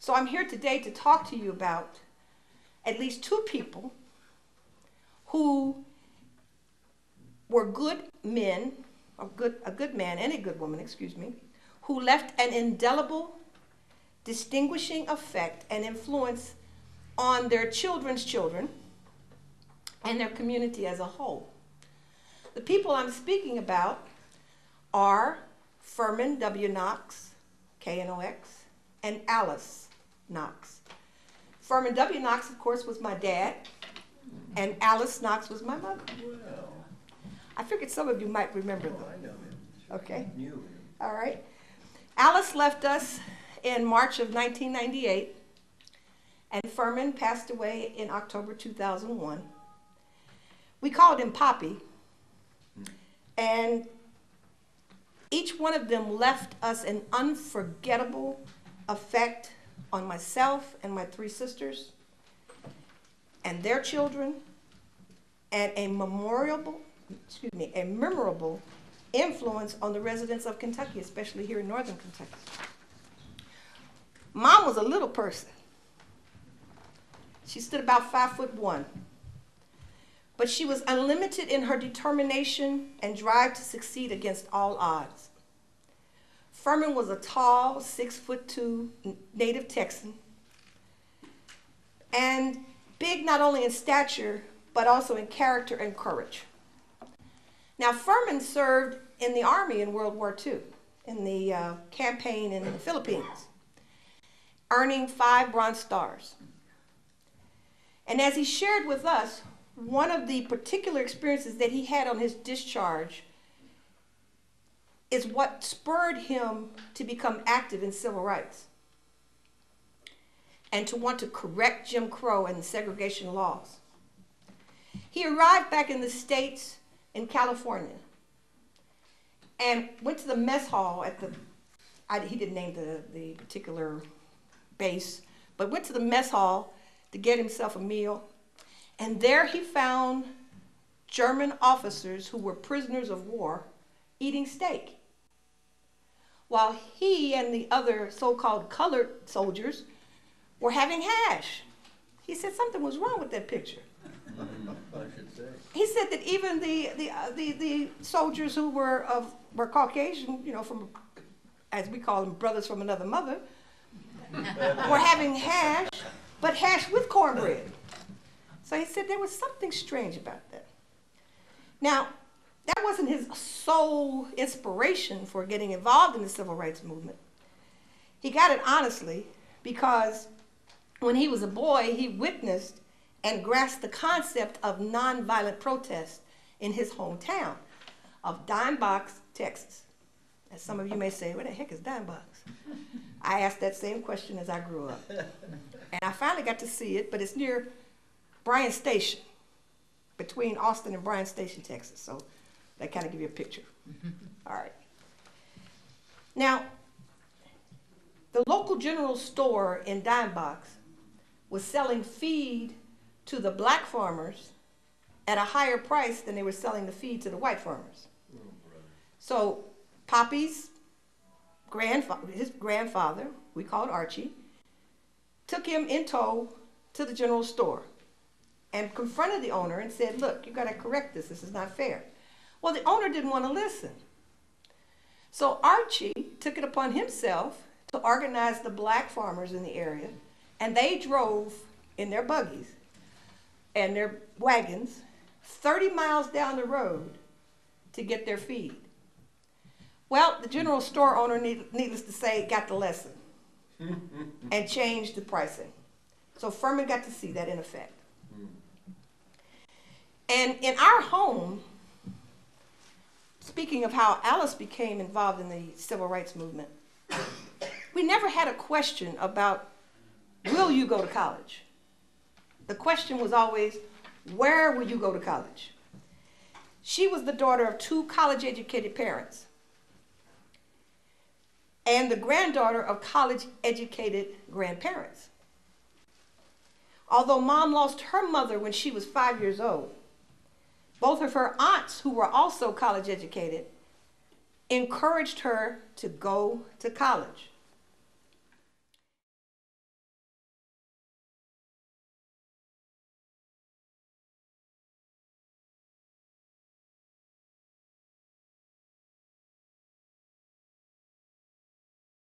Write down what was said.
So I'm here today to talk to you about at least two people who were good men, a good man and a good woman, excuse me, who left an indelible, distinguishing effect and influence on their children's children and their community as a whole. The people I'm speaking about are Ferman W. Knox, K-N-O-X, and Alice Knox. Ferman W. Knox, of course, was my dad, and Alice Knox was my mother. Well, I figured some of you might remember them. I know him. Okay. Knew him. All right. Alice left us in March of 1998, and Ferman passed away in October 2001. We called him Poppy, and each one of them left us an unforgettable effect on myself and my three sisters and their children, and a memorable influence on the residents of Kentucky, especially here in northern Kentucky. Mom was a little person. She stood about 5'1", but she was unlimited in her determination and drive to succeed against all odds. Ferman was a tall, 6'2" native Texan, and big not only in stature, but also in character and courage. Now, Ferman served in the Army in World War II, in the campaign in the Philippines, earning 5 Bronze Stars. And as he shared with us, one of the particular experiences that he had on his discharge is what spurred him to become active in civil rights and to want to correct Jim Crow and the segregation laws. He arrived back in the States in California and went to the mess hall at the, he didn't name the particular base, but went to the mess hall to get himself a meal. And there he found German officers who were prisoners of war eating steak, while he and the other so-called colored soldiers were having hash. He said something was wrong with that picture. I should say. He said that even the soldiers who were Caucasian, you know, from, as we call them, brothers from another mother, were having hash, but hash with cornbread. So he said there was something strange about that. Now, that wasn't his sole inspiration for getting involved in the civil rights movement. He got it honestly because when he was a boy, he witnessed and grasped the concept of nonviolent protest in his hometown of Dime Box, Texas. As some of you may say, where the heck is Dime Box? I asked that same question as I grew up. And I finally got to see it, but it's near Bryan Station, between Austin and Bryan Station, Texas. So that kind of give you a picture. All right. Now, the local general store in Dime Box was selling feed to the black farmers at a higher price than they were selling the feed to the white farmers. Oh, So Poppy's his grandfather, we called Archie, took him in tow to the general store and confronted the owner and said, look, you got to correct this. This is not fair. Well, the owner didn't want to listen. So Archie took it upon himself to organize the black farmers in the area, and they drove in their buggies and their wagons 30 miles down the road to get their feed. Well, the general store owner, needless to say, got the lesson and changed the pricing. So Ferman got to see that in effect. And in our home, speaking of how Alice became involved in the civil rights movement, we never had a question about, will you go to college? The question was always, where will you go to college? She was the daughter of 2 college-educated parents and the granddaughter of college-educated grandparents. Although Mom lost her mother when she was 5 years old, both of her aunts, who were also college-educated, encouraged her to go to college.